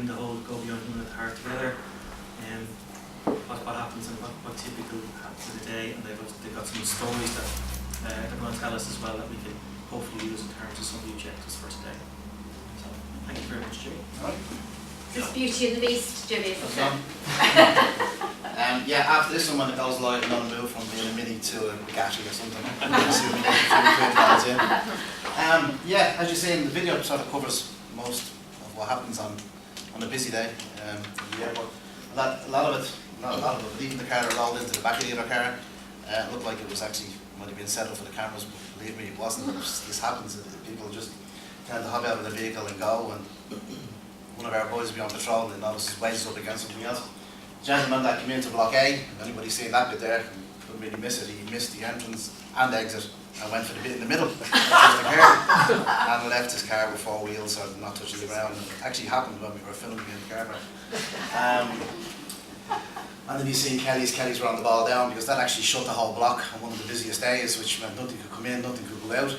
doing the whole Go Beyond Human at the Heart together, and what happens and what typically happens in the day, and they've got some stories that they're going to tell us as well that we can hopefully use in terms of some of the objectives for today. So thank you very much, Jimmy. This is Beauty and the Beast, Jimmy. Yeah, after this one, when it goes live, I'm going to move from being a mini to a Bugatti or something. Yeah, as you see in the video, it sort of covers most of what happens on a busy day. Yeah, but a lot of it, not a lot of it, leaving the car rolled into the back of the other car. It looked like it was actually, might have been set up for the cameras, but believe me, it wasn't. This happens. People just tend to hop out of the vehicle and go, and one of our boys will be on patrol and notice his waist up against something else. The gentleman that came into block A, if anybody's seen that bit there, couldn't really miss it. He missed the entrance and exit and went for the bit in the middle, which was the curb, and left his car with 4 wheels, so not touching the ground. And it actually happened when we were filming in the car park. And then you seen Kelly's run the ball down, because that actually shut the whole block on one of the busiest days, which meant nothing could come in, nothing could go out.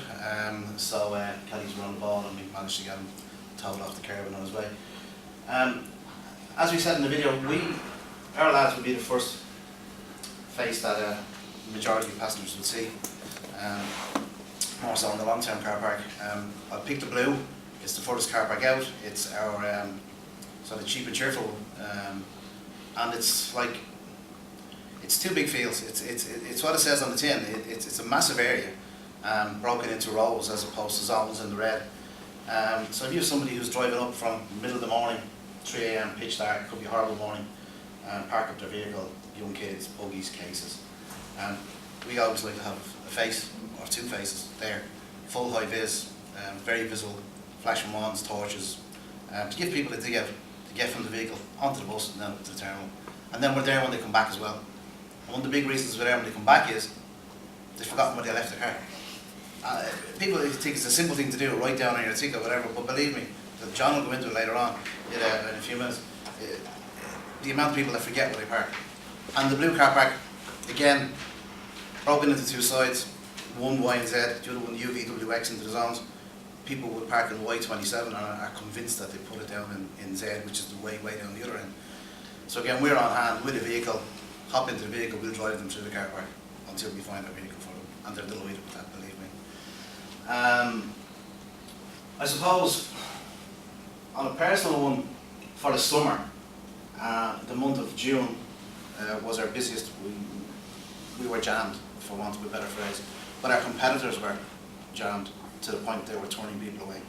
So Kelly's run the ball, and we managed to get him towed off the curb and on his way. As we said in the video, our lads would be the first face that the majority of passengers would see, more so in the long-term car park. I'll pick the blue. It's the furthest car park out. It's our sort of cheap and cheerful one. And it's like, it's 2 big fields. It's what it says on the tin. It's a massive area, broken into rows as opposed to zones in the red. So if you have somebody who's driving up from the middle of the morning, 3 AM, pitch dark, could be a horrible morning, park up their vehicle, young kids, buggies, cases. We always like to have a face, or 2 faces there, full high vis, very visible, flashing wands, torches, to give people a dig out, to get from the vehicle onto the bus and then up to the terminal. And then we're there when they come back as well. And one of the big reasons we're there when they come back is they've forgotten where they left their car. People think it's a simple thing to do, write down on your ticket or whatever, but believe me, John will go into it later on in a few minutes, the amount of people that forget where they park. And the blue car park, again, broken into 2 sides, one Y and Z, the other one UVWX into the zones. People would park in Y27 and are convinced that they put it down in Z, which is the way down the other end. So again, we're on hand with a vehicle, hop into the vehicle, we'll drive them through the car park until we find a vehicle for them, and they're delighted with that, believe me. I suppose, on a personal one, for the summer, the month of June was our busiest. We were jammed, for want of a better phrase, but our competitors were jammed to the point they were turning people away.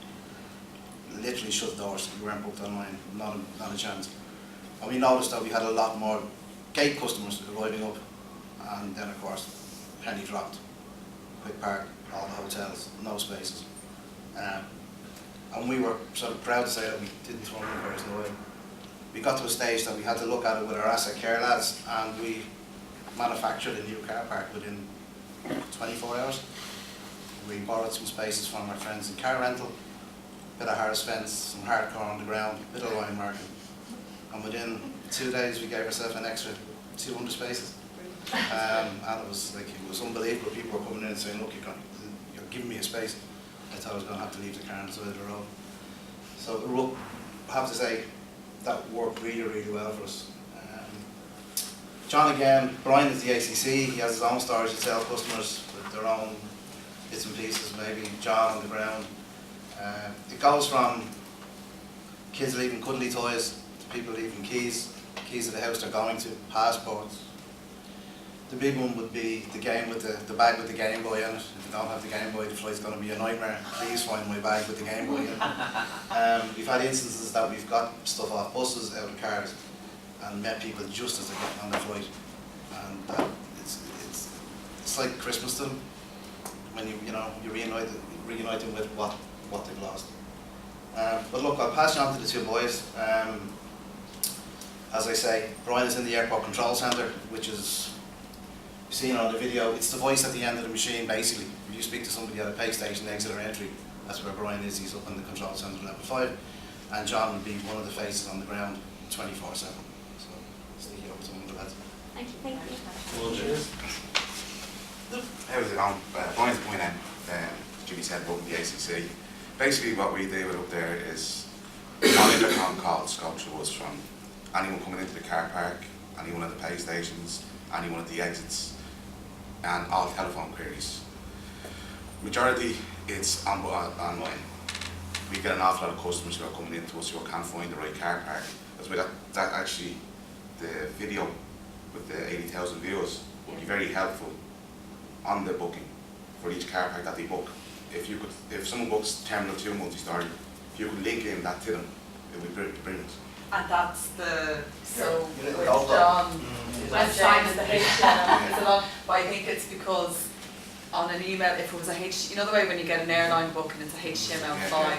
Literally shut doors. We weren't booked online, not a chance. And we noticed that we had a lot more gate customers arriving up, and then of course, penny dropped. Quick Park, all the hotels, no spaces. And we were sort of proud to say that we didn't throw any person away. We got to a stage that we had to look at it with our asset care lads, and we manufactured a new car park within 24 hours. We borrowed some spaces from our friends in car rental, a bit of Harris fence, some hardcore on the ground, a bit of line marking. And within 2 days we gave ourselves an extra 200 spaces. And it was unbelievable. People were coming in and saying, look, you're giving me a space. I thought I was going to have to leave the car on the side of the road. So I have to say, that worked really, really well for us. John again, Brian is the ACC, he has his own stores to sell customers with their own bits and pieces, maybe John on the ground. It goes from kids leaving cuddly toys to people leaving keys to the house they're going to, passports. The big one would be the game with the bag with the Game Boy in it. If you don't have the Game Boy, the flight's going to be a nightmare. Please find my bag with the Game Boy in it. We've had instances that we've got stuff off buses, out of cars, and met people just as they're getting on the flight. And it's like Christmas to them when you reunite them with what they've lost. But look, I'll pass you on to the 2 boys. As I say, Brian is in the airport control centre, which is seen on the video. It's the voice at the end of the machine, basically. If you speak to somebody at a pay station, exit or entry, that's where Brian is. He's up in the control centre level 5. And John will be one of the faces on the ground 24/7. So, stick it up to one of the lads. Thank you. How's it going? Brian's point in, Jimmy's head above the ACC. Basically what we do up there is on intercom calls go through us from anyone coming into the car park, anyone at the pay stations, anyone at the exits, and all telephone queries. Majority, it's online. We get an awful lot of customers who are coming into us who can't find the right car park. That's why that actually, the video with the 80,000 views would be very helpful on the booking for each car park that they book. If someone books Terminal 2 multi-story, if you could link in that to them, it would be brilliant. And that's so Yeah, with logo. John, Website. the HTML is a lot, but I think it's because on an email, if it was you know the way when you get an airline booking, it's a HTML5.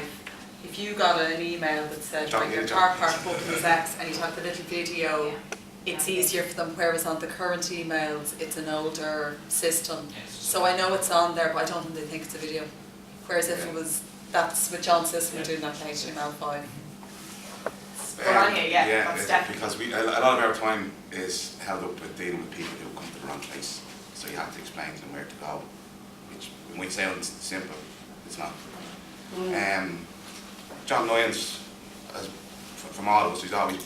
If you got an email that said, John, right, your yeah, car John. park booking is X, and you have the little video, Yeah. it's easier for them, whereas on the current emails, it's an older system. So I know it's on there, but I don't think they think it's a video. Whereas if it was, that's what John says, we're doing that in HTML5. But anyway, that's definitely. Because a lot of our time is held up with dealing with people who come to the wrong place. So you have to explain to them where to go, which might sound simple, it's not. John Lyons, from all of us, he's always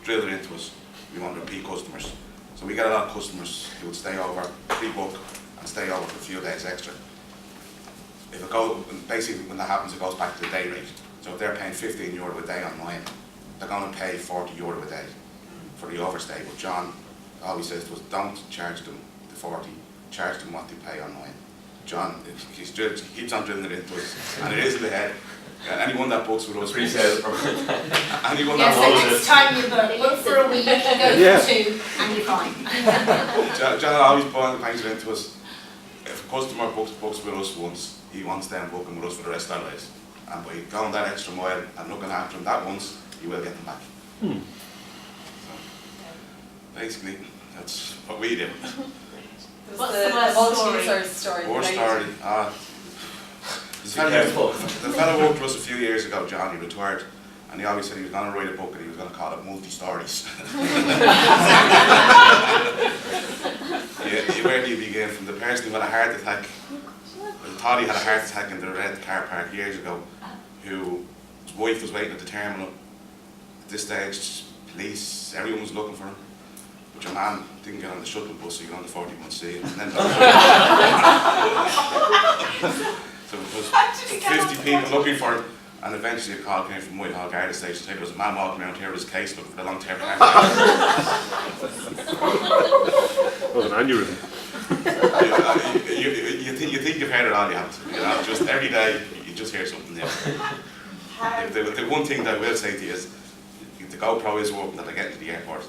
drilled it into us. We want repeat customers. So we get a lot of customers who would stay over, pre-book, and stay over for a few days extra. If it goes, basically when that happens, it goes back to the day rate. So if they're paying €15 a day online, they're going to pay €40 a day for the overstay. But John always says to us, don't charge them the 40, charge them what they pay online. John, he keeps on drilling it into us, and it is in the head. Anyone that books with us, anyone Yeah, that so books next time you book for a week, you go for 2 and you're fine. John always paints it into us. If a customer books with us once, he wants them booking with us for the rest of their lives. And by going that extra mile and looking after them that once, you will get them back. So, basically, that's what we do. What's the the worst multi-user story? War story. The fellow worked for us a few years ago, John, he retired, and he always said he was going to write a book and he was going to call it Multi-Stories. Where do you begin? From the person who had a heart attack, thought he had a heart attack in the red car park years ago, whose wife was waiting at the terminal. At this stage, police, everyone was looking for him. But your man didn't get on the shuttle bus, so he got on the 41C. And then so it was 50 people looking for him, and eventually a call came from Whitehall Garda Station saying there was a man walking around here with his case looking for the long-term car. Oh, an aneurysm. You think you've heard it all, you haven't. You know, just every day you just hear something new. The one thing that I will say to you is the GoPro is working that I get into the airport.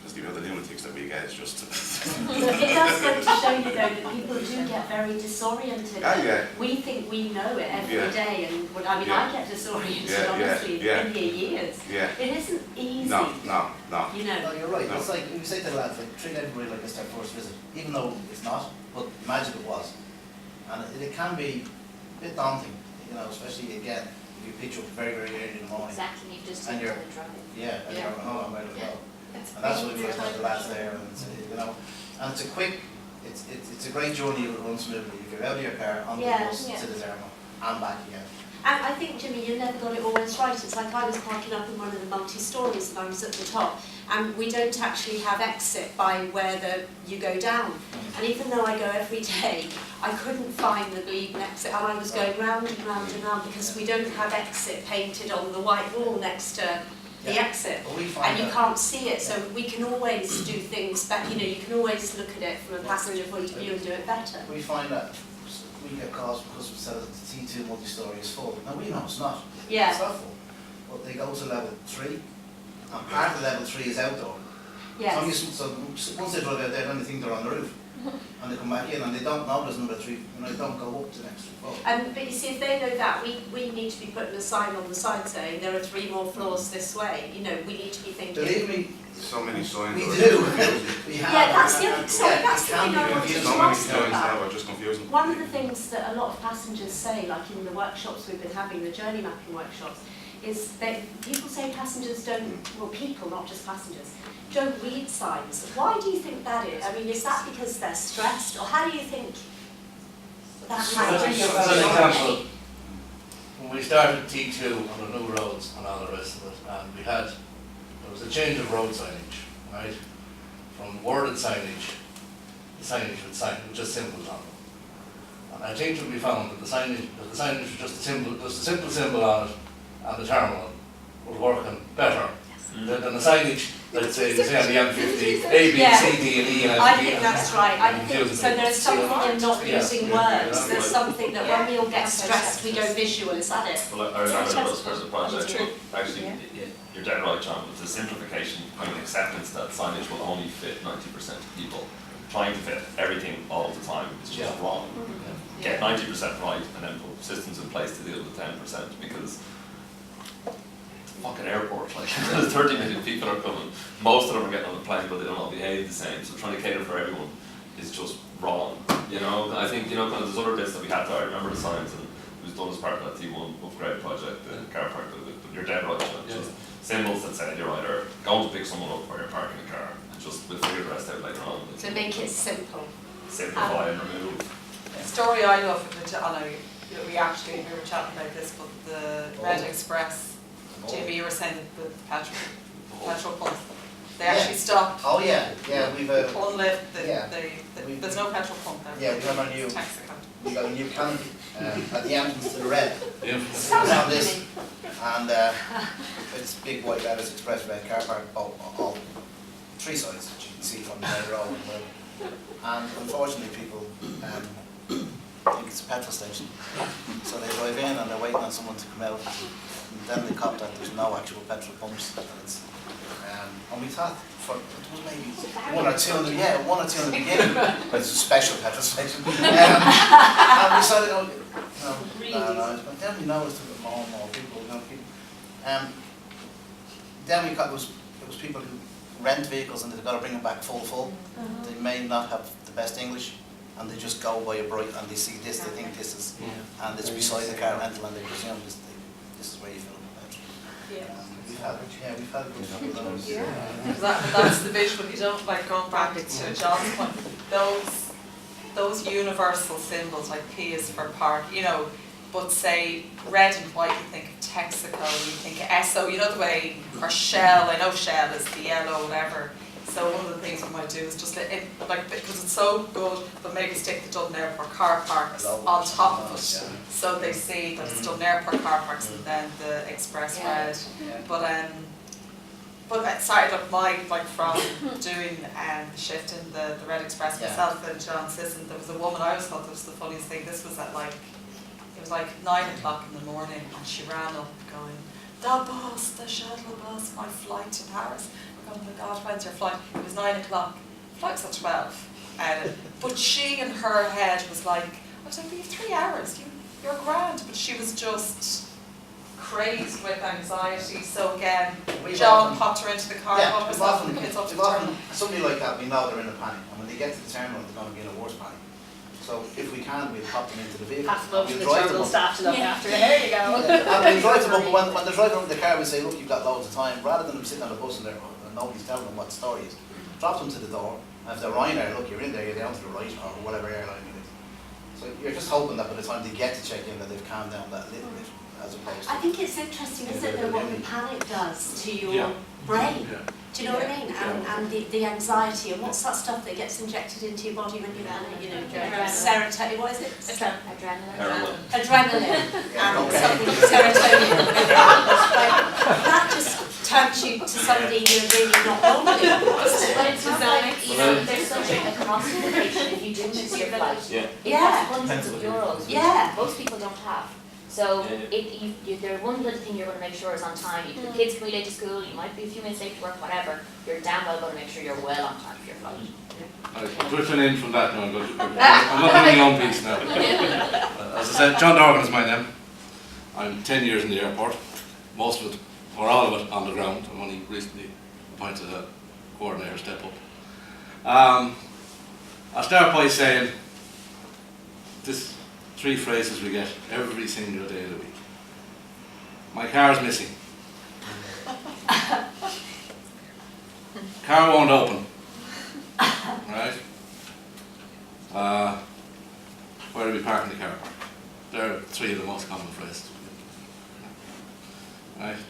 Just the other lunatics that we get is just. It does go to show you though that people do get very disoriented. Yeah. We think we know it every Yeah. day, and I get disoriented honestly. Yeah. Been here years. Yeah. It isn't easy. No. You know. No, you're right. No. It's like we say to the lads, like, treat everybody like it's their first visit, even though it's not. But imagine it was, and it can be a bit daunting, you know, especially again if you pitch up very early in the morning. Exactly, you've just And taken you're- the drive. Yeah, and Yeah. you're going, oh, where do we go? It's And that's what we really always have the lads there, and you know, and it's a quick, it's a great journey. It will run smoothly if you're out of your car on the bus Yeah. to the terminal and back again. And I think, Jimmy, you never got it always right. It's like I was parking up in one of the multi-stories and I was at the top, and we don't actually have exit by where you go down. And even though I go every day, I couldn't find the bleeding exit, and I was going round and round and round because we don't have exit painted on the white wall next to the exit. But we find And you that can't see it, so we can always do things better. You know, you can always look at it from a passenger point of view and do it better. we find that we get calls because we said that the T2 multi-story is full. Now we know it's not. Yeah. It's not full. But they go to level 3, and part of level 3 is outdoor. Yes. So once they drive out there, then they think they're on the roof. And they come back in and they don't know there's number 3, and they don't go up to the next floor. But you see, if they know that, we need to be putting a sign on the side saying there are 3 more floors this way. You know, we need to be thinking. Believe me, So many signs. we are do. confusing. We have. Yeah, that's the other. Sorry, Yeah, that's it the can thing be I wanted confusing. to So many ask signs now about. are just confusing. One of the things that a lot of passengers say, like in the workshops we've been having, the journey mapping workshops, is that people say passengers don't, well, people, not just passengers, don't read signs. Why do you think that is? I mean, is that because they're stressed, or how do you think that I might think be? as an example, when we started T2 on the new roads and all the rest of it, and we had change of road signage, right? From worded signage, the signage with just symbols on them. And I think that we found that the signage was just a simple symbol on it, and the terminal was working better than the signage, let's say, on the M50, A, B, C, D, and E, and I think that's right. I think so. There's something in not using words. There's something that when we all get stressed, we go visual. Is that it? Well, I remember the bus person project, but actually, you're dead right, John, with the simplification and acceptance that signage will only fit 90% of people. Trying to fit everything all the time is just wrong. Get 90% right and then put systems in place to deal with 10%, because it's a fucking airport, like, there's 30 million people are coming, most of them are getting on the plane but they don't all behave the same, so trying to cater for everyone is just wrong, you know. I think, you know, kind of there's other bits that we had to, I remember the signs, and it was done as part of that T1 upgrade project, the car park, but you're dead right, just symbols that say you're either going to pick someone up or you're parking a car, and just we'll figure the rest out later on. To make it simple. Simplify and remove. The story I love, which I know we were chatting about this, but the Red Express, JB, you were saying that the petrol pumps, they actually stopped. Oh yeah, we've Unlit, yeah. there's no petrol pump there. Yeah, we have our new, Texaco. we got a new canopy at the entrance to the red. Infamous. Around this, and it's big white letters, Express Red Car Park, all three sides, as you can see from the main road. And unfortunately people think it's a petrol station. So they drive in and they're waiting on someone to come out. And then they cop that there's no actual petrol pumps. And we thought for it was maybe one or two in the beginning, but it's a special petrol station. And we decided, no. But then we noticed that more and more people, then we got it was people who rent vehicles and they've got to bring them back full. They may not have the best English, and they just go by a bright and they see this, they think this is, and it's beside the car rental, and they presume this is where you fill up the petrol. We've had a good few of those. That's the visual. You don't, like, going back to John's point, those universal symbols, like P is for park, you know, but say red and white, you think of Texaco, you think of Esso, you know the way, or Shell, I know Shell is the yellow, whatever. So one of the things we might do is just, like, because it's so good, but maybe stick the Dublin Airport car parks on top of it. So they see that it's Dublin Airport car parks and then the Express Red. But sorry, look, from doing the shift in the Red Express myself and John Sisson, there was a woman, I always thought this was the funniest thing, this was at it was like 9 o'clock in the morning, and she ran up going, the shuttle bus, my flight to Paris. Oh my God, when's your flight? It was 9 o'clock. Flight's at 12. But she in her head was like, I was like, we have 3 hours, you're grand. But she was just crazed with anxiety. So again, John popped her into the car, got herself and the kids up to the terminal. Somebody like that, we know they're in a panic, and when they get to the terminal, they're going to be in a worse panic. So if we can, we'll pop them into the vehicle. Pass them over to the terminal staff to look after. There you go. And we'll drive them up, but when they're driving up in the car, we say, look, you've got loads of time. Rather than them sitting on the bus and nobody's telling them what the story is, drop them to the door. And if they're Ryanair, look, you're in there, you're down to the right, or whatever airline it is. So you're just hoping that by the time they get to check in, that they've calmed down that little bit, as opposed to. I think it's interesting, isn't it, though, what the panic does to your brain. Do you know what I mean? And the anxiety, and what's that stuff that gets injected into your body when you're serotonin, what is it? Adrenaline. Adrenaline. And something serotonin. That just turns you to somebody you're really not normally. But it's not like, you know, there's such a cost implication if you do miss your flight. It costs hundreds of euros, which most people don't have. So there's one little thing you're going to make sure is on time. The kids can be late to school, you might be a few minutes late to work, whatever. You're damn well going to make sure you're well on time for your flight. I'm drifting in from that now. I'm not in my own piece now. As I said, John Dorgan is my name. I'm 10 years in the airport. Most of it, or all of it, on the ground. I'm only recently appointed a coordinator step up. I'll start by saying this 3 phrases we get every single day of the week. My car is missing. Car won't open. Right? Where do we park in the car park? They're 3 of the most common phrases. Right?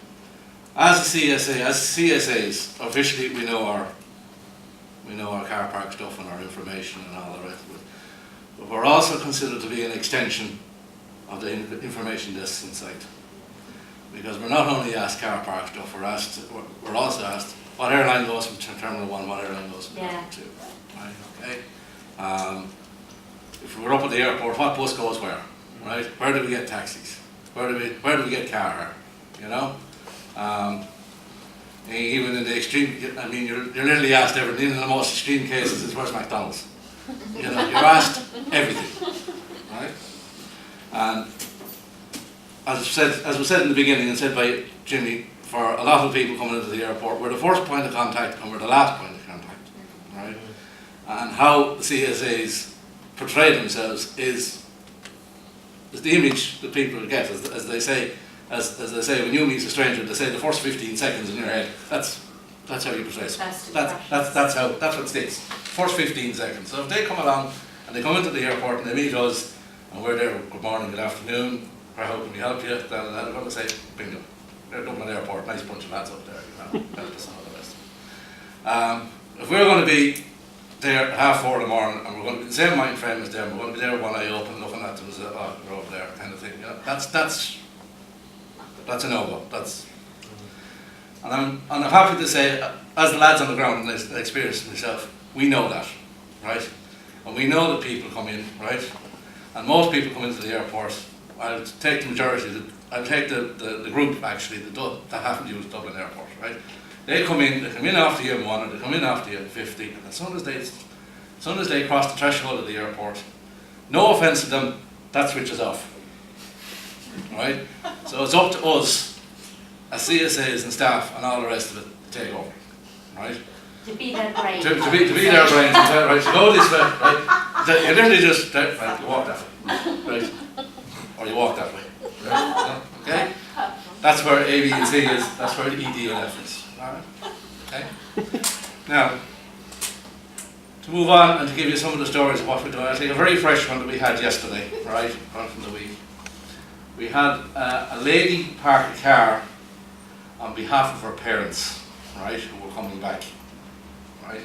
As a CSA, as CSAs, officially we know our car park stuff and our information and all the rest of it. But we're also considered to be an extension of the information desk inside. Because we're not only asked car park stuff, we're also asked what airline goes from Terminal 1, what airline goes from Terminal 2. Right, okay. If we're up at the airport, what bus goes where? Right? Where do we get taxis? Where do we get car hire? You know? Even in the extreme, I mean, you're literally asked everything. In the most extreme cases, is where's McDonald's? You know, you're asked everything, right? And as was said in the beginning, and said by Jimmy, for a lot of people coming into the airport, we're the first point of contact and we're the last point of contact, right? And how the CSAs portray themselves is the image that people get, as they say, when you meet a stranger, they say the first 15 seconds in your head. That's how you portray it. That's what sticks. First 15 seconds. So if they come along and they come into the airport and they meet us, and we're there, good morning, good afternoon, how can we help you? They're going to say, bingo. They're Dublin Airport, nice bunch of lads up there, you know, help us and all the rest of it. If we're going to be there at 4:30 in the morning, and we're going to be the same mind frame as them, we're going to be there with one eye open, looking at them as they're over there, kind of thing. You know, that's a no-go. And I'm happy to say, as the lads on the ground, and I experienced it myself, we know that, right? And we know that people come in, right? And most people come into the airport. I'll take the majority, I'll take the group actually that haven't used Dublin Airport, right? They come in after you M1 or they come in after you M50, and as soon as they cross the threshold of the airport, no offence to them, that switches off. Right? So it's up to us, as CSAs and staff and all the rest of it, to take over. Right? To be their brain. To be their brains, right? To go this way, right? You literally just, right, you walk that way, right? Or you walk that way, right? Okay? That's where A, B and C is, that's where the ED and F is. Alright? Okay? Now, to move on and to give you some of the stories of what we're doing, I'll take a very fresh one that we had yesterday, right? One from the week. We had a lady park a car on behalf of her parents, right, who were coming back, right?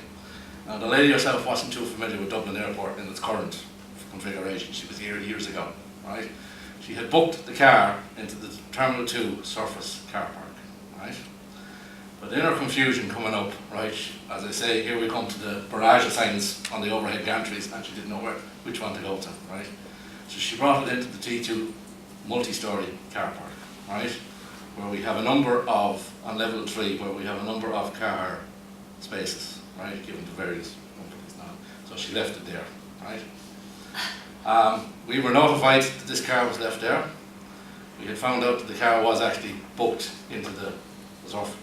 Now the lady herself wasn't too familiar with Dublin Airport in its current configuration. She was here years ago, right? She had booked the car into the Terminal 2 surface car park, right? But in her confusion coming up, right, as I say, here we come to the barrage of signs on the overhead gantries, and she didn't know which one to go to, right? So she brought it into the T2 multi-storey car park, right, where we have a number of, on level 3, where we have a number of car spaces, right, given to various companies now. So she left it there, right. We were notified that this car was left there. We had found out that the car was actually booked into the reserve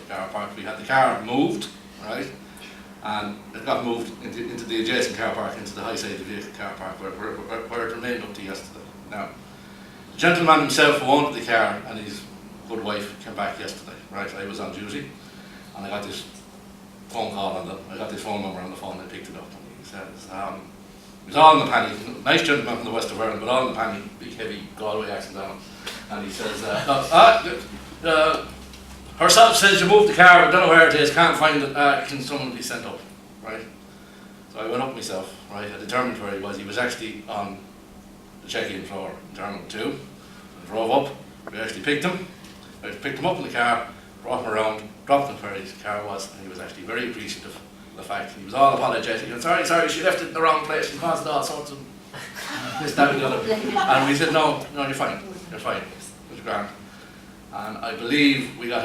car park. We had the car moved, right, and it got moved into the adjacent car park, into the high side of the vehicle car park, where it remained up to yesterday. Now, the gentleman himself who owned the car and his good wife came back yesterday, right? I was on duty and I got this phone call I got this phone number on the phone, I picked it up and he says, he was all in the panic, nice gentleman from the west of Ireland, but all in the panic, big heavy Galway accent on him. And he says, herself says you moved the car, I don't know where it is, can't find it, can someone be sent up, right? So I went up myself, right? I determined where he was. He was actually on the check-in floor in Terminal 2. I drove up, we actually picked him. I picked him up in the car, brought him around, dropped him where his car was, and he was actually very appreciative of the fact. He was all apologetic, and sorry, she left it in the wrong place and caused all sorts of this, that and the other. And we said, no, you're fine, it was grand. And I believe we got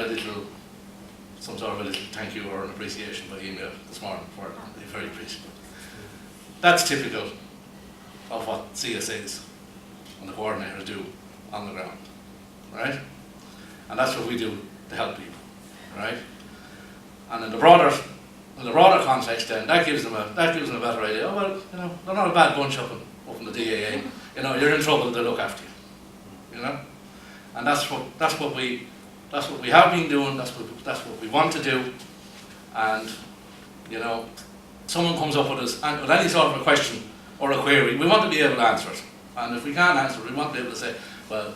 some sort of a little thank you or an appreciation by email this morning for it. They're very appreciative. That's typical of what CSAs and the coordinators do on the ground, right? And that's what we do to help people, right? And in the broader context, then that gives them a better idea. Oh, well, you know, they're not a bad bunch up in the DAA. You know, you're in trouble, they look after you. You know, and that's what we have been doing. That's what we want to do. And you know, someone comes up with us and with any sort of a question or a query, we want to be able to answer it. And if we can't answer it, we want to be able to say, well,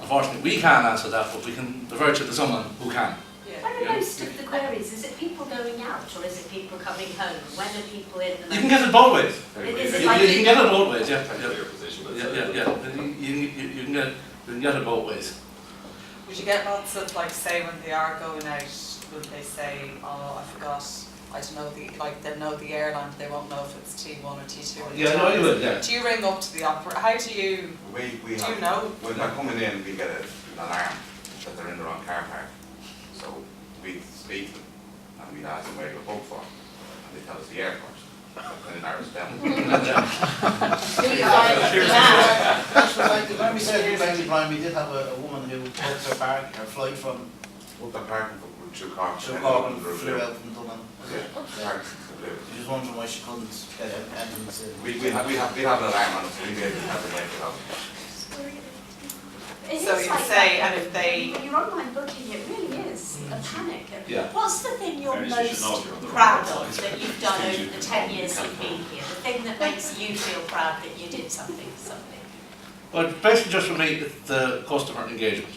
unfortunately, we can't answer that, but we can divert you to someone who can. When are most of the queries? Is it people going out or is it people coming home? When are people in the You can get it both ways. Is it You like can get it both ways, yeah. Depends on your position, but You can get it both ways. Would you get lots of, like, say when they are going out, would they say, oh, I forgot, I don't know, they'll know the airline, but they won't know if it's T1 or T2 or Yeah, no, you would, yeah. Do you ring up to the operator? How do you, We do have, you know? when they're coming in, we get an alarm that they're in the wrong car park. So we speak to them and we ask them where you're booked for, and they tell us the airport. And it narrows it down. That's right. When we said in Bailey Prime, we did have a woman who booked her flight from Booked our parking through Cork. Cork and flew out from Dublin. Yeah. She was wondering why she couldn't get entrance in. We have an alarm on us, we have to make it up. It So is you'd like say, that. and if they, Your online booking, it really is a panic. Yeah. What's the thing you're Fairness, you should know most if you're on the proud right of side. that you've done over the 10 years you've been here? The thing that makes you feel proud that you did something. Well, basically just for me, it's the customer engagement.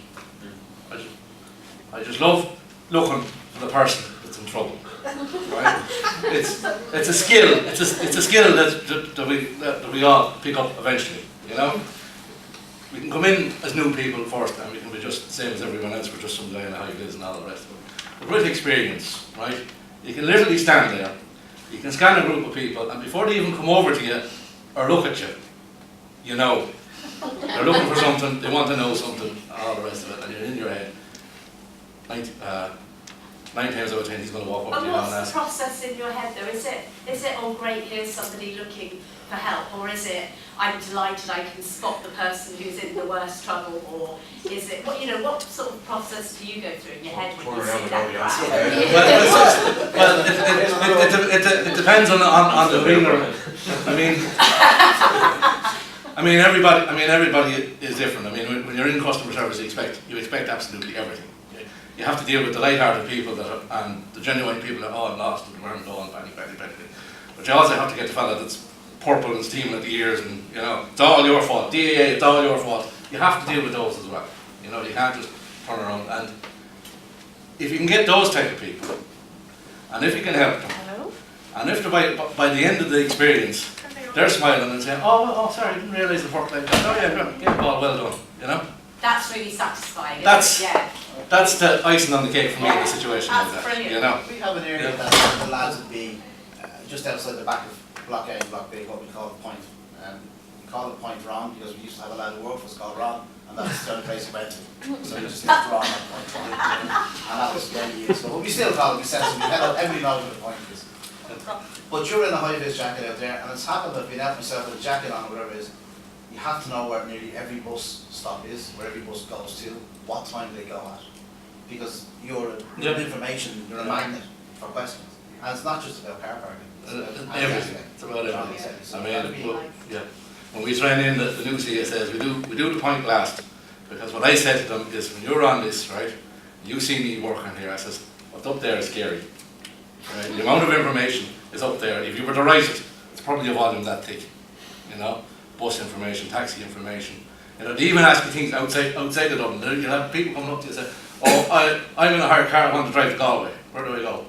I just love looking for the person that's in trouble. Right? It's a skill. It's a skill that we all pick up eventually. You know, we can come in as new people first, and we can be just the same as everyone else. We're just some guy in a high vis and all the rest of it. But with experience, right? You can literally stand there. You can scan a group of people, and before they even come over to you or look at you, you know. They're looking for something, they want to know something, all the rest of it, and you're in your head. 9 times out of 10 he's going to walk up to And you now and what's ask. the process in your head though? Is it oh great, here's somebody looking for help, or is it I'm delighted I can spot the person who's in the worst trouble, or is it what sort of process do you go through in your head when you see that crowd? Well, it depends on the arena. I mean everybody is different. I mean when you're in customer service you expect absolutely everything. You have to deal with the light-hearted people and the genuine people that I'm lost and weren't going penny. But you also have to get the fella that's purple and steaming at the ears and it's all your fault. DAA, it's all your fault. You have to deal with those as well. You can't just turn around. And if you can get those type of people, and if you can help them, and if by the end of the experience they're smiling and saying, oh sorry, I didn't realise the work like that. Oh yeah, get the ball, well done. That's really satisfying. That's the icing on the cake for me in a situation like that. Brilliant. We have an area that the lads would be just outside the back of Block A and Block B, what we call the point. We call it Point Ron because we used to have a lad who worked for us called Ron, and that's the only place he went to. So we just left Ron at Point Ron, and that was the only use. But we still call it, we said so, we head out every night with a point. But you're in a high-vis jacket out there, and it's happened that I've been out myself with a jacket on or whatever it is. You have to know where nearly every bus stop is, where every bus goes to, what time they go at. Because you're information, you're a magnet for questions. And it's not just about car parking. Everything. It's about everything. When we train in the new CSAs, we do the point last. Because what I said to them is, when you're on this, right, you see me working here, I says, what's up there is scary. Right? The amount of information is up there. If you were to write it, it's probably a volume that thick. Bus information, taxi information. They even ask you things outside of Dublin. You'll have people coming up to you and say, oh, I'm in a hired car, I want to drive to Galway. Where do I go?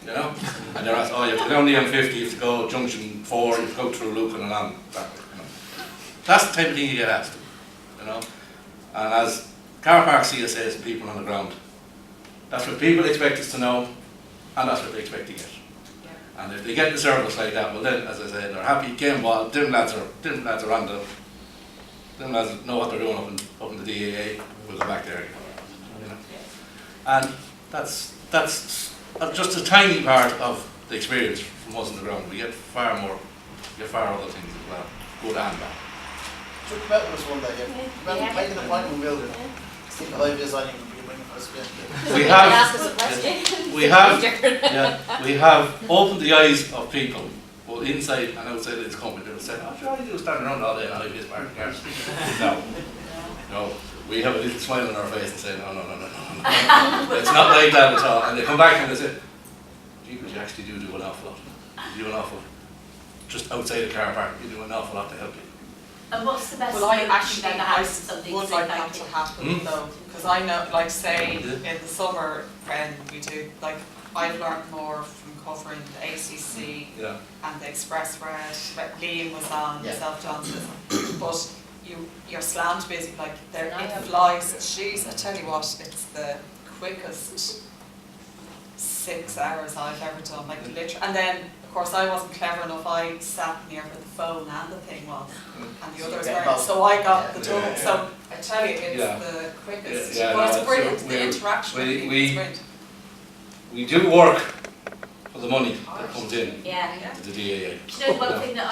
And they're asked, oh, you have to go down the M50, you have to go junction 4, you have to go through Lucan and on that way. That's the type of thing you get asked. And as car park CSAs and people on the ground, that's what people expect us to know, and that's what they expect to get. And if they get the service like that, well then, as I said, they're happy, game ball, them lads are on them lads know what they're doing up in the DAA, we'll go back there again. And that's just a tiny part of the experience from us on the ground. We get far other things as well, good and bad. Should come out with us one day, yeah. Make an appointment, we'll stick a high vis on you and bring it for a spin. We have opened the eyes of people, both inside and outside of this company. They'll say, oh, sure, all you do is stand around all day in a high vis parking cars. No. We have a little smile on our face and say, no. It's not like that at all. And they come back and they say, gee, but you actually do an awful lot. You do an awful, just outside a car park, you do an awful lot to help you. And what's the best Well, I way actually to I post something would to say like thank that you? to happen though, because I know, like say, in the summer when we do, like I've learned more from covering the ACC Yeah. and the Express Red, Liam was on, Yeah. myself, Johnson, but you're slammed busy, like there, And I it have- flies, jeez, I tell you what, it's the quickest 6 hours I've ever done, like literally, and then, of course, I wasn't clever enough, I sat near where the phone and the thing was, and the others Yeah, weren't, both. so I got the Yeah, double, yeah. so I tell you, it's Yeah. the quickest, Yeah, but no, it's brilliant, so the interaction with people is brilliant. We do work for the money that comes in Yeah. Yeah. to the DAA. Do you know one thing that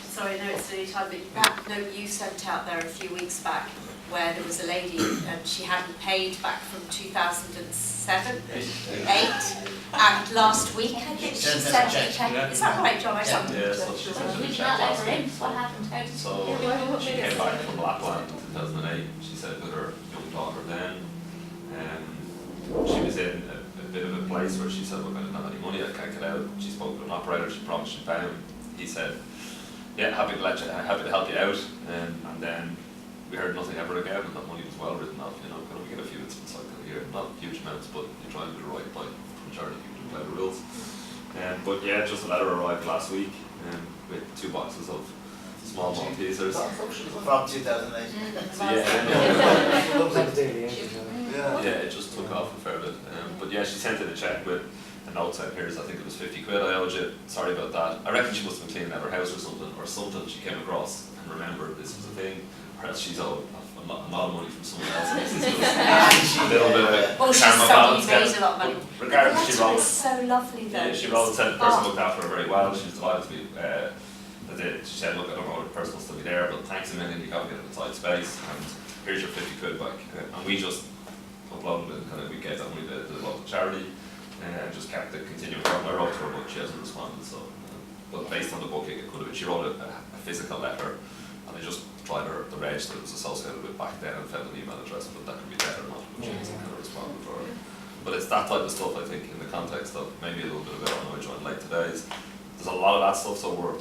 sorry, I know it's nearly time, but that note you sent out there a few weeks back, where there was a lady and she hadn't paid back from 2007, 8, and last week I think she Sent us a sent a check. check. Yeah. Is that right, John? I Yeah. said- Yeah, so she sent We a did check not let last her in, week. what happened? How did So she came back from Lapland in 2008. She said with her young daughter then, she was in a bit of a place where she said, look, I don't have any money, I can't get out. She spoke to an operator, she promised she'd pay him. He said, yeah, happy to help you out. And then we heard nothing ever again, and that money was well written off. You know, kind of we get a few incidents like that here, not huge amounts, but you try and do the right by majority of people who play the rules. But yeah, just a letter arrived last week with 2 boxes of small Maltesers. From 2008. Yeah, it just took off a fair bit. But yeah, she sent in a check with a note saying, here's, I think it was 50 quid I owed you, sorry about that. I reckon she must have been cleaning out her house or something she came across and remembered this was a thing, or else she's owed a lot of money from someone else. And this is just a little bit of Oh, she's karma suddenly balance. made a lot of money. But regardless, she The letter wrote, is so lovely though. yeah, she wrote and said the person Oh. looked after her very well. She was delighted to be, she said, look, I don't know what personal stuff there, but thanks a million, you got to get in a tight space, and here's your 50 quid back. And we just uploaded it, and we gave that money to the local charity, and just kept it continuing. I wrote to her, but she hasn't responded, so, but based on the booking, it could have been, she wrote a physical letter, and I just tried the reg that it was associated with back then and found an email address, but that could be dead or not, but she hasn't kind of responded for her. But it's that type of stuff, I think, in the context of maybe a little bit about when I joined late today, there's a lot of that stuff, so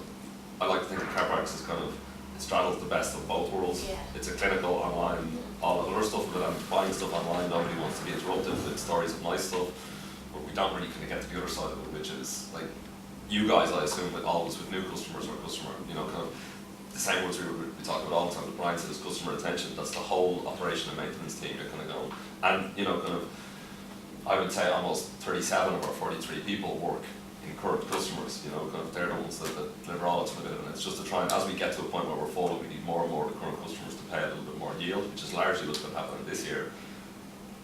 I like to think of car parks as kind of, it straddles the best of both worlds. Yeah. It's a clinical online, all the other stuff, but I'm buying stuff online, nobody wants to be interrupted with stories of nice stuff, but we don't really kind of get to the other side of it, which is like, you guys, I assume, with always with new customers or customer, you know, kind of the same words we talk about all the time, but Brian says customer attention, that's the whole operation and maintenance team, you're kind of going, and you know, kind of, I would say almost 37 of our 43 people work in current customers, you know, kind of they're the ones that deliver all it's limited, and it's just to try and, as we get to a point where we're full, we need more and more of the current customers to pay a little bit more yield, which is largely what's been happening this year.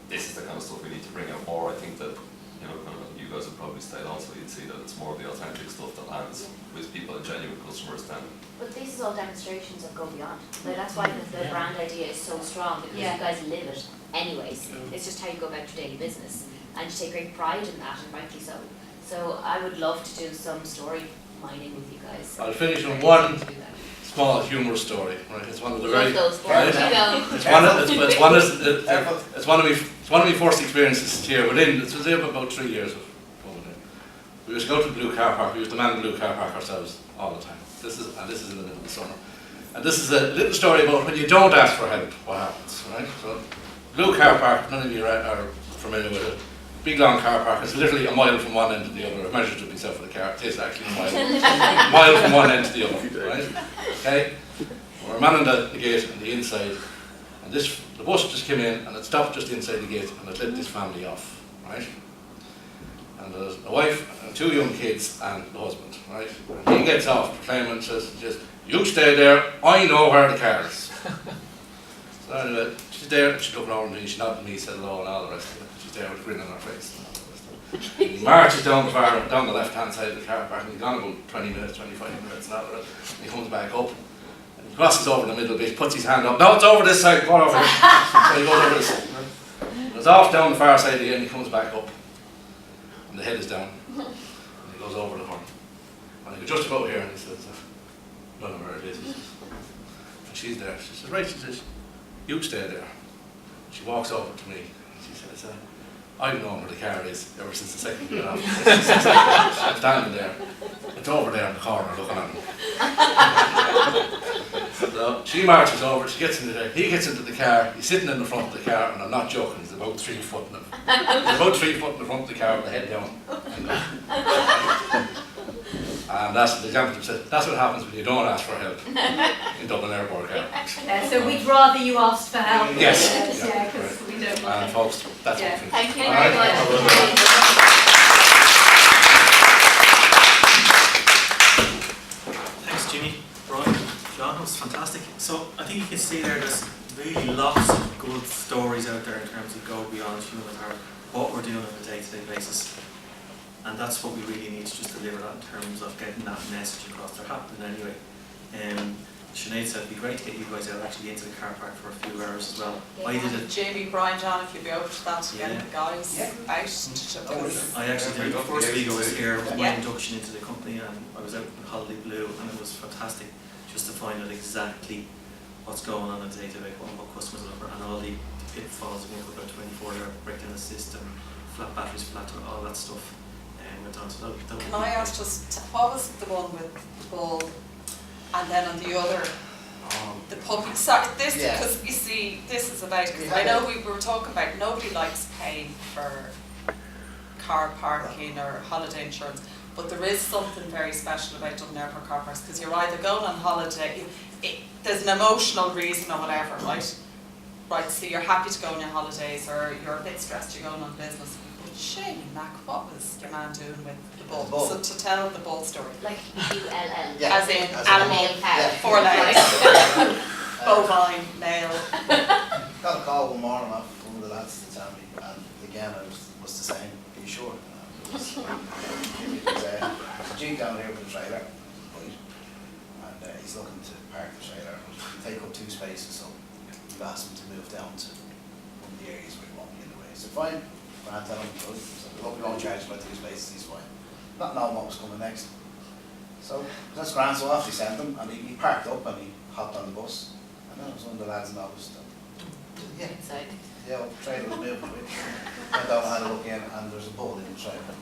This is the kind of stuff we need to bring out more. I think that, you know, kind of you guys have probably stayed also, you'd see that it's more of the authentic stuff that lands with people and genuine customers than. But this is all demonstrations that go beyond. Like, that's why the brand idea is so strong, because Yeah. you guys live it anyways. It's just how you go about your daily business. And you take great pride in that, and rightly so. So I would love to do some story mining with you guys. I'll finish with Very one easy to do that. small humorous story, right? It's one of the Love very, those. right? Where do you go? It's one of my first experiences here within, it was there about 3 years of going there. We used to go to the Blue Car Park, we used to man the Blue Car Park ourselves all the time. This is in the middle of the summer. And this is a little story about when you don't ask for help, what happens, right? So, Blue Car Park, none of you are familiar with it. Big long car park, it's literally a mile from one end to the other. I measured it myself for the car, it is actually a mile from one end to the other, right? Okay? We're manning the gate on the inside, and the bus just came in and it stopped just inside the gate and it let this family off, right? And there's a wife and 2 young kids and the husband, right? And he gets off proclaiming and says, you stay there, I know where the car is. So anyway, she's there, she's looking over at me, she nodded at me, said hello and all the rest of it. She's there with a grin on her face and all the rest of it. He marches down the left hand side of the car park and he's gone about 20 minutes, 25 minutes and all the rest. And he comes back up and he crosses over the middle bit, he puts his hand up, no, it's over this side, go over here. So he goes over this side. Right? Goes off down the far side again, he comes back up and the head is down. And he goes over the horn. And he goes just about here and he says, I don't know where it is. And she's there. She says, right, she says, you stay there. She walks over to me. She says, I've known where the car is ever since the second year off. I'm standing there. It's over there in the corner looking at me. She marches over, she gets into he gets into the car, he's sitting in the front of the car, and I'm not joking, he's about 3 foot in he's about 3 foot in the front of the car with the head down. And that's the example said, that's what happens when you don't ask for help in Dublin Airport car. So we'd rather you asked for help. Yes. Yeah, because we don't want And it. folks, that's Yeah. what Thank you All very right. much. Thanks, Jimmy, Brian, John, that was fantastic. So I think you can see there's really lots of good stories out there in terms of go beyond human heart, what we're doing on a day-to-day basis. And that's what we really need to just deliver that in terms of getting that message across. They're happening anyway. Sinead said it'd be great to get you guys out actually into the car park for a few hours as well. I did it. Jamie, Brian, John, if you'd be open to that, to get Yeah. the guys out to show us. I actually did it the first week I was here, it was my Yeah. induction into the company, and I was out in Holiday Blue, and it was fantastic just to find out exactly what's going on a day-to-day, what customers are looking for, and all the pitfalls of about 24-hour breakdown the system, flat batteries, flat, all that stuff. Went on. So that Can I ask just, what was the one with the bull, and then on the other, the puppy, sorry, this, Yeah. because you see, this is about, We I had know we were talking about, nobody likes paying for car parking or holiday insurance, but there is something very special about Dublin Airport car parks, because you're either going on holiday, there's an emotional reason or whatever, right? Right, so you're happy to go on your holidays, or you're a bit stressed, you're going on business. Shane, Mac, what was your man doing with the bull? The bull. So to tell the bull story. Like ULL. Yeah. As in As in animal, male cow. Yeah. 4 legs, bovine, male. Got a call one morning off one of the lads to tell me, and again I was the same. Are you sure? It was a Jeep down here with a trailer, right? And he's looking to park the trailer. He'll take up 2 spaces, so we've asked him to move down to one of the areas where he won't be in the way. So fine. I tell him, so we won't charge about 2 spaces, he's fine. Not knowing what was coming next. So that's grand, so off he sent him, and he parked up and he hopped on the bus. And then it was one of the lads noticed that, yeah, Inside. the old trailer was moving quick. Went down and had a look in, and there's a bull in the trailer.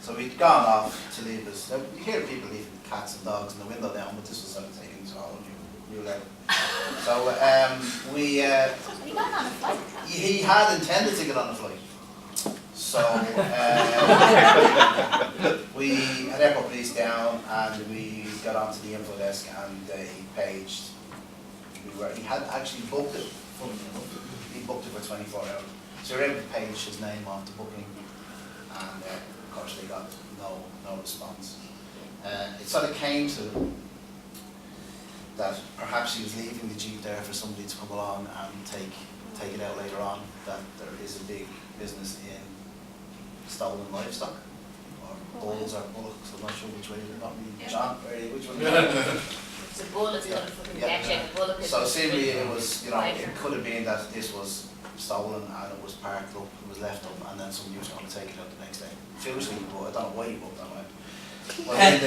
So we'd gone off to leave us. You hear people leaving cats and dogs in the window down, but this was sort of taking so new level. So we. Have you gone on a flight? He had intended to get on the flight. So we had airport police down, and we got onto the info desk, and he paged. He had actually booked it. Funnily enough, he booked it for 24 hours. So we were able to page his name off the booking, and of course they got no response. It sort of came to that perhaps he was leaving the Jeep there for somebody to come along and take it out later on, that there is a big business in stolen livestock, or bulls or bullocks, I'm not sure which way they're not really. John, which one? It's a bull is going to fucking get you, a bullock is. So seemingly it was, it could have been that this was stolen and it was parked up, it was left up, and then somebody was going to take it out the next day. Foolishly, but I don't know why he booked that way. Well, yeah,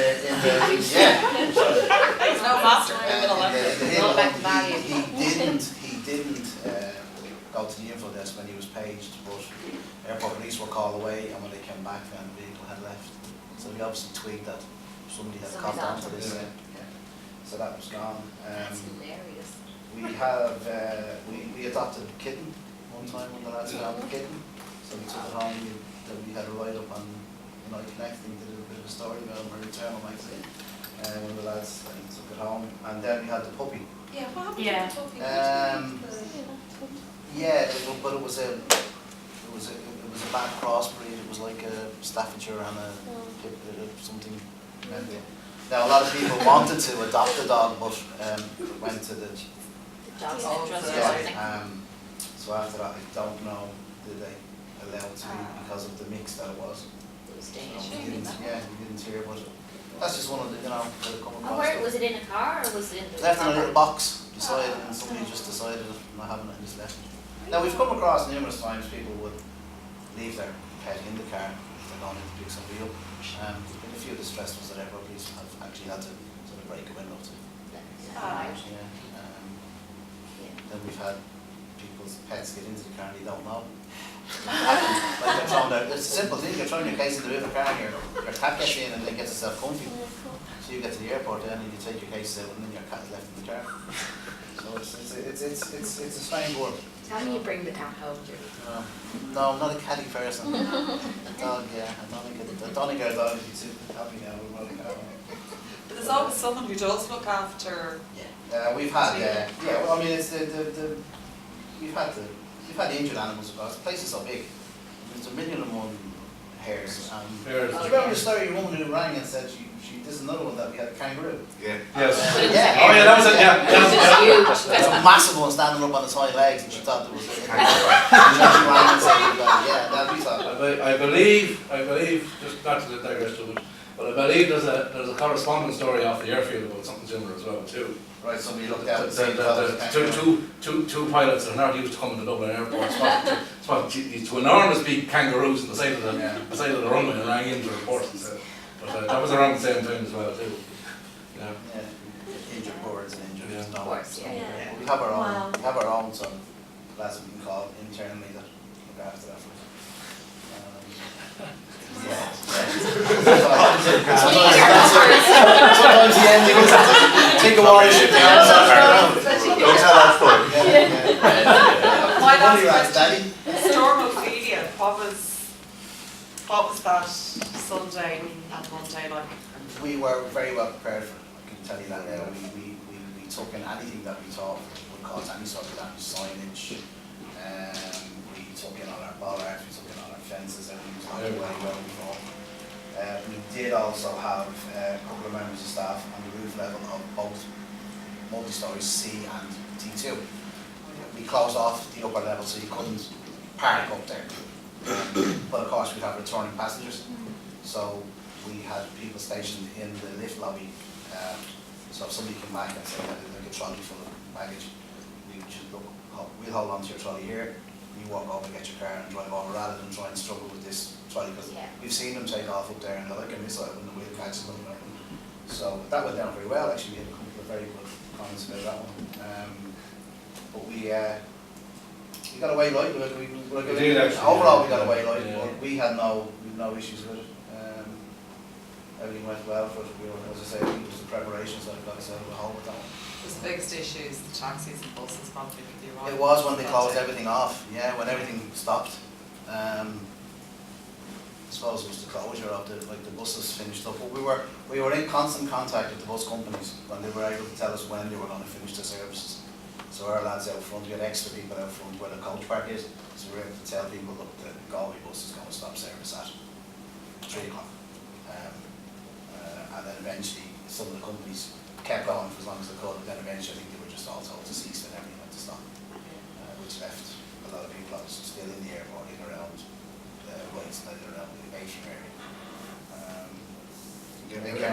sorry. There's no master criminal. All back to value. He didn't go to the info desk when he was paged, but airport police were called away, and when they came back, then the vehicle had left. So he obviously tweaked that somebody had Somebody's caught on to onto this. it. Yeah. So that was gone. That's hilarious. We have we adopted a kitten one time when the lads adopted a kitten. So we took it home. We had a write up on United Connecting, did a bit of a story about our internal magazine. When the lads took it home, and then we had the puppy. Yeah, what happened Yeah. to the puppy? Yeah, but it was a bad crossbreed. It was like a Staffordshire and a something. Now a lot of people wanted to adopt the dog, but went to the Dogs Oh, and drugs or yeah. something. So after that, I don't know, did they allow it to be because of the mix that it was. It was So dangerous. we didn't hear, but that's just one of the, that have come And across. where, was it in a car or was it in the Left in a car little park? box, decided, and somebody just decided not having it and just left it. Now we've come across numerous times people would leave their pet in the car if they're going in to pick somebody up. There's been a few distressed ones that airport police have actually had to sort of break a window to. Right. Yeah. Then we've had people's pets get into the car and you don't know. Like they're throwing their, it's a simple thing, you're throwing your case in the river car and your cat gets in and then gets itself comfy. So you get to the airport then and you take your case out and then your cat is left in the car. So it's a strange world. How do you bring the cat home, Julie? No, I'm not a catty person. A dog, yeah. I don't think our dog would be too happy now with running out. But there's always someone who does look after. We've had, well, I mean, it's we've had the injured animals across. The place is so big. There's 1,000,001 hares. Do you remember the story of your woman who rang and said there's another one that we had a kangaroo? Yes. Yeah. Oh yeah, that was it. Yeah. Huge. There's a massive one standing up on its hind legs, and she thought there was a kangaroo. And then she rang and said, yeah, that we thought. I believe, just not to digress too much, but I believe there's a correspondence story off the airfield about something similar as well too. Right, somebody looked out and said, two pilots that are not used to coming to Dublin Airport spotted these two enormous big kangaroos on the side of the runway and rang in to report it. So, but that was around the same time as well too. Yeah. Injured birds and injured Of dogs. course, yeah. We have our own. We have our own sort of lads we can call internally that look after that. Sometimes the ending is take a while to ship the answer around. Don't tell that story. My Funny last rats, Daddy. question, Stormophilia, what was that Sunday and Monday like? We were very well prepared for it, I can tell you that now. We took in anything that we thought would cause any sort of damage, signage. We took in all our bollards, we took in all our fences, everything was locked away well before. We did also have a couple of members of staff on the roof level of both multi-stories C and T2. We closed off the upper level so you couldn't park up there. But of course we have returning passengers. So we had people stationed in the lift lobby. So if somebody came back and said that they'd like a trolley full of baggage, we just look, we'll hold on to your trolley here. You walk over, get your car and drive over rather than try and struggle with this trolley, because we've seen them take off up there and they're like a missile when the wheel catches them. So that went down very well. Actually, we had a couple of very good comments about that one. But we got away light with it. Overall, we got away light. But we had no issues with it. Everything went well for us. As I say, I think it was the preparation, so I got us out of the hole with that one. The biggest issue is the taxis and buses probably for the arrival. It was when they closed everything off, when everything stopped. I suppose it was the closure of the buses finished up. But we were in constant contact with the bus companies when they were able to tell us when they were going to finish their services. So our lads out front, we had extra people out front where the coach park is, so we were able to tell people, look, the Galway bus is going to stop service at 3 o'clock. And then eventually some of the companies kept going for as long as they could, but then eventually I think they were just all told to cease and everything went to stop, which left a lot of people obviously still in the airport, in around White's and around the aviation area.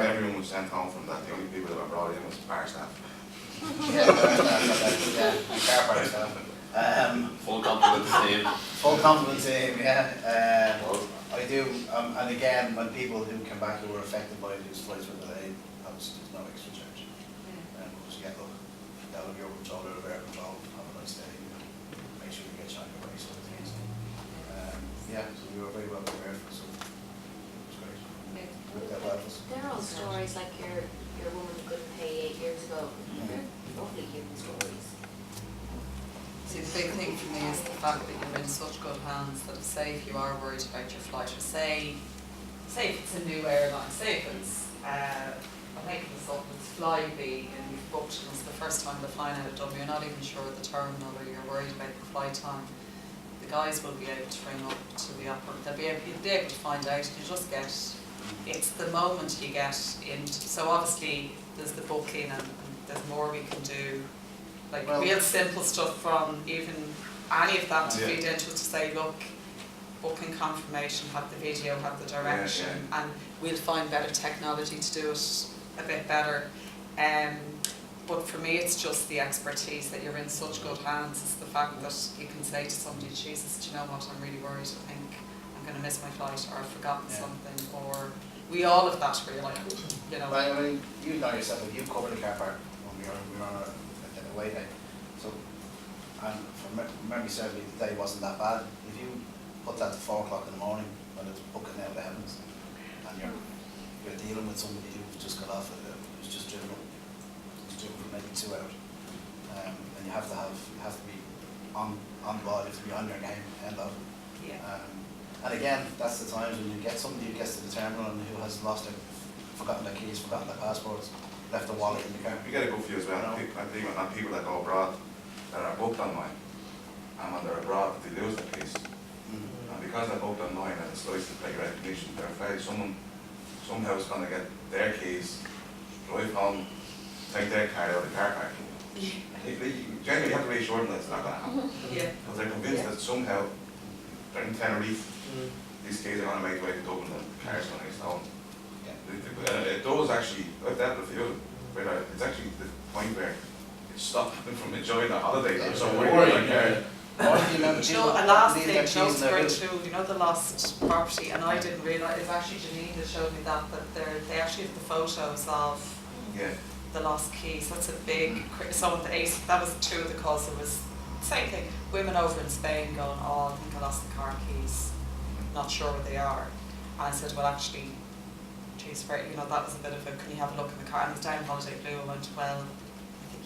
Everyone was sent home from that. The only people that were brought in was bar staff. Car park staff. Full compliment team. Full compliment team, I do, and again, when people who come back who were affected by these flights were delayed, obviously there's no extra charge. Because you get, look, out of your control, out of air control, have a nice day, make sure you get shot your way, sort of things. So we were very well prepared for it, so it was great. Worked out well for us. There are all stories like your woman who couldn't pay 8 years ago. They're lovely human stories. See, the big thing for me is the fact that you're in such good hands that say if you are worried about your flight, or say if it's a new airline, say if it's, I'm making this up, it's Flybe and you've booked and it's the first time they're flying out of Dublin, you're not even sure of the terminal or you're worried about the flight time, the guys will be able to ring up to the operator, you'll be able to find out, you just get, it's the moment you get into, so obviously there's the booking and there's more we can do. Like real simple stuff from even any of that to feed into it to say, look, booking confirmation, have the video, have the direction, and we'll find better technology to do it a bit better. But for me, it's just the expertise that you're in such good hands. It's the fact that you can say to somebody, Jesus, do you know what, I'm really worried, I think I'm going to miss my flight, or I've forgotten something, or we all have that where you're like, you know. I mean, you know yourself, you've covered the car park when we were on a away day. So and from memory serves me, the day wasn't that bad. If you put that to 4 o'clock in the morning when it's booking out of the heavens, and you're dealing with somebody who just got off, who's just driven for maybe 2 hours, and you have to be on board, you have to be on your game, end of. Yeah. And again, that's the times when you get somebody who gets to the terminal and who has forgotten their keys, forgotten their passports, left their wallet in the car. We get a good few as well, and people that go abroad that are booked online, and when they're abroad, they lose their keys. And because they're booked online and it's license plate recognition, they're afraid somehow is going to get their keys, drive home, take their car out of the car park. You genuinely have to reassure them that it's not going to happen. Yeah. Because they're convinced that somehow they're in Tenerife, these keys are going to make their way to Dublin and the car's going to get stolen. It does actually, I've dealt with a few, but it's actually the point where it stopped them from enjoying their holiday. They're so worried about their car. A last thing, close to very true, the lost property, and I didn't realise, it's actually Janine that showed me that they actually have the photos of the lost keys. That's a big, so that was 2 of the calls. There was same thing, women over in Spain going, oh, I think I lost the car keys, not sure where they are. And I said, well actually, geez, that was a bit of a, can you have a look in the car? And it was down Holiday Blue. I went, well,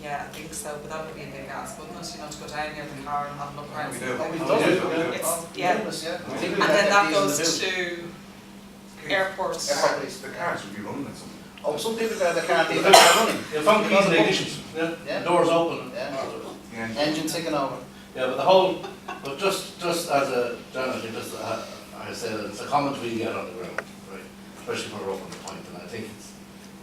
I think so, but that would be a big ask, wouldn't it? To go down near the car and have a look around. We do. And then that goes to airports. The cars would be running at something. Oh, some people there, they can't even running. You found keys in the ignitions, the doors open. Engine ticking over. Yeah, but just as a general thing, I said, it's a comment we get on the ground, right? Especially when we're up on the point, and I think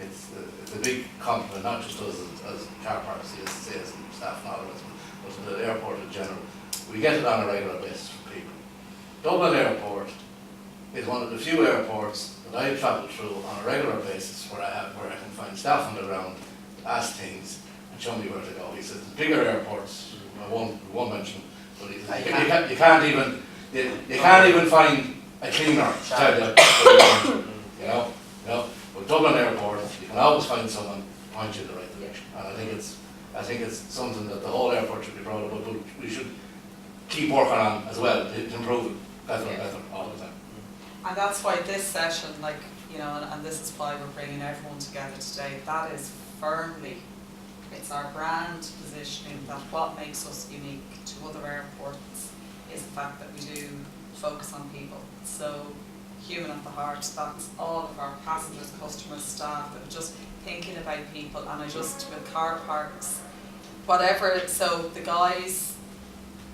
it's a big compliment, not just us as car parks, CSCs and staff and all of us, but the airport in general. We get it on a regular basis from people. Dublin Airport is one of the few airports that I travel through on a regular basis where I can find staff on the ground, ask things, and show me where to go. He says the bigger airports, I won't mention, but he says, you can't even find a cleaner to tell you, But Dublin Airport, you can always find someone to point you in the right direction, and I think it's something that the whole airport should be proud of, but we should keep working on as well to improve it better and better all the time. And that's why this session, and this is why we're bringing everyone together today, that is firmly, it's our brand positioning, that what makes us unique to other airports is the fact that we do focus on people. So human at the heart, that's all of our passengers, customers, staff, that are just thinking about people, and with car parks, whatever, so the guys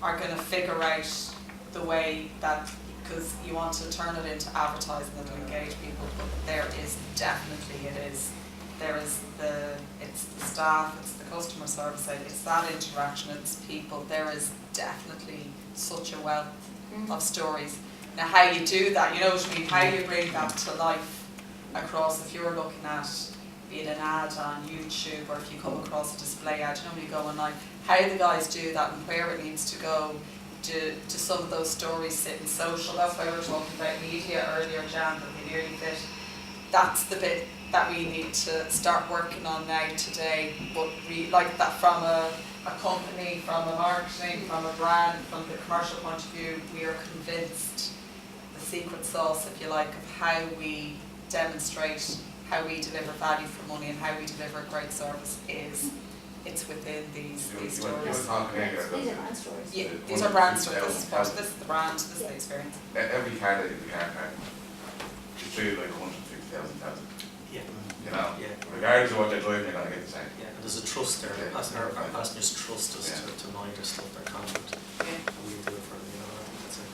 are going to figure out the way that, because you want to turn it into advertising that will engage people, but there is definitely, it's the staff, it's the customer service side, it's that interaction, it's people, there is definitely such a wealth of stories. Now how you do that, how you bring that to life across, if you're looking at, be it an ad on YouTube, or if you come across a display ad, you go online, how the guys do that and where it needs to go, to some of those stories sit in social. That's why we were talking about media earlier, Jan, that we nearly fit. That's the bit that we need to start working on now today, but like that from a company, from a marketing, from a brand, from the commercial point of view, we are convinced the secret sauce, if you like, of how we demonstrate, how we deliver value for money and how we deliver great service it's within these stories. These are brand stories. Yeah, these are brand stories. This is the brand, this is the experience. Every car that is a car park is treated like 150,000 taxes. Yeah. Regardless of what they're driving, they're going to get the same. Yeah, and there's a trust there. Our passengers trust us to mind their stuff, their conduct. Yeah. And we do it for them, I think that's a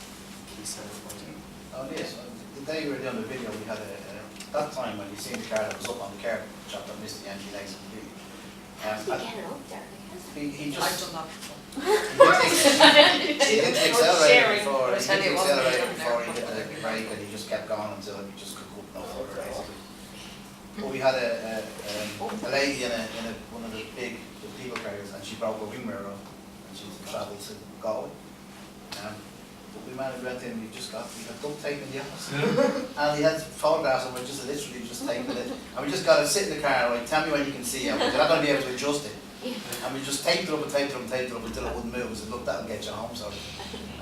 key selling point. Oh yes, the day we were doing the video, we had that time when you seen the car that was up on the car shop that missed the engine legs completely. How did you get it up there? He I've just done that before. he didn't accelerate before I'll tell you what, he hit the brake, and he just kept going until he just could go no further. But we had a lady in one of the big people carriers, and she broke her wing mirror off, and she travelled to Galway. But we managed went in, we had duct tape in the office, and he had photographs, and we just literally just taping it, and we just got to sit in the car, like, tell me when you can see it, but you're not going to be able to adjust it. And we just taped it up until it wouldn't move. We said, look, that'll get you home, sorry.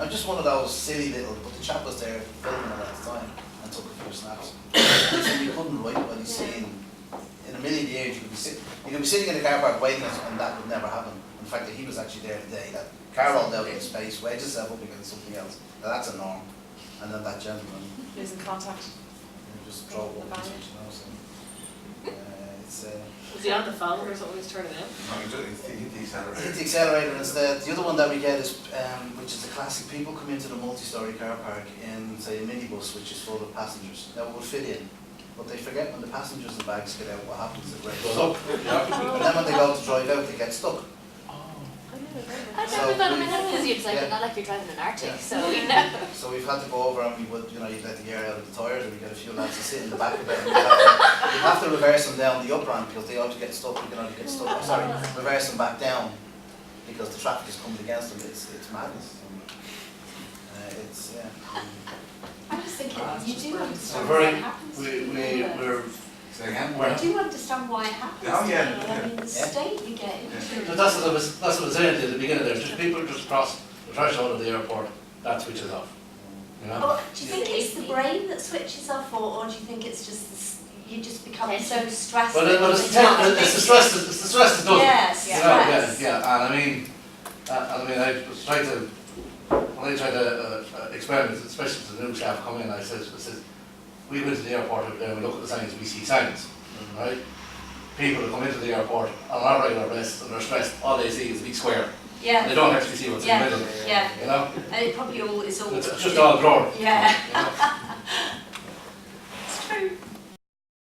I'm just one of those silly little, but the chap was there filming it at the time and took a few snaps. So you couldn't write what he's saying. In a million years, you could be sitting in the car park waiting, and that would never happen. In fact, he was actually there today. That car rolled out in space, wedged itself up against something else. Now that's a norm. And then that gentleman Losing contact. just drove up, you know. So, it's. Was he on the phone or something was turning out? No, he hit the accelerator. Hit the accelerator instead. The other one that we get is, which is a classic. People come into the multi-story car park in, say, a minibus, which is full of passengers. Now it will fit in, but they forget when the passengers and bags get out, what happens? It breaks up. And then when they go to drive out, they get stuck. I've So never done a we- minute because it's like yeah. not like you're driving an Arctic, Yeah. so you know. So we've had to go over and we would, you let the air out of the tyres, and we get a few lads to sit in the back of it. And you have to reverse them down the up ramp because they ought to get stuck. You can only get stuck. Sorry, reverse them back down because the traffic is coming against them. It's madness. It's yeah. I just think you do understand We're why very, it happens. we're, Say again? I do understand why it happens. Oh, yeah, you know, I mean, the yeah. state you get into. but that's what I was saying at the beginning there, just people just cross the threshold of the airport, that switches off. You know? Oh, do you think it's the brain that switches off, or do you think it's just you just become so stressed? But that it's you can't the think? stress that does it. Yes, You know, stress. yeah, and I was trying to, when I tried to experiment, especially to the new staff come in, I said, we go into the airport every day and we look at the signs, we see signs, right? People who come into the airport on our regular basis and they're stressed, all they see is a big square. And Yeah, they don't actually see what's in the middle, yeah. you know? And it probably all is all. It's just all drawn. Yeah. You know?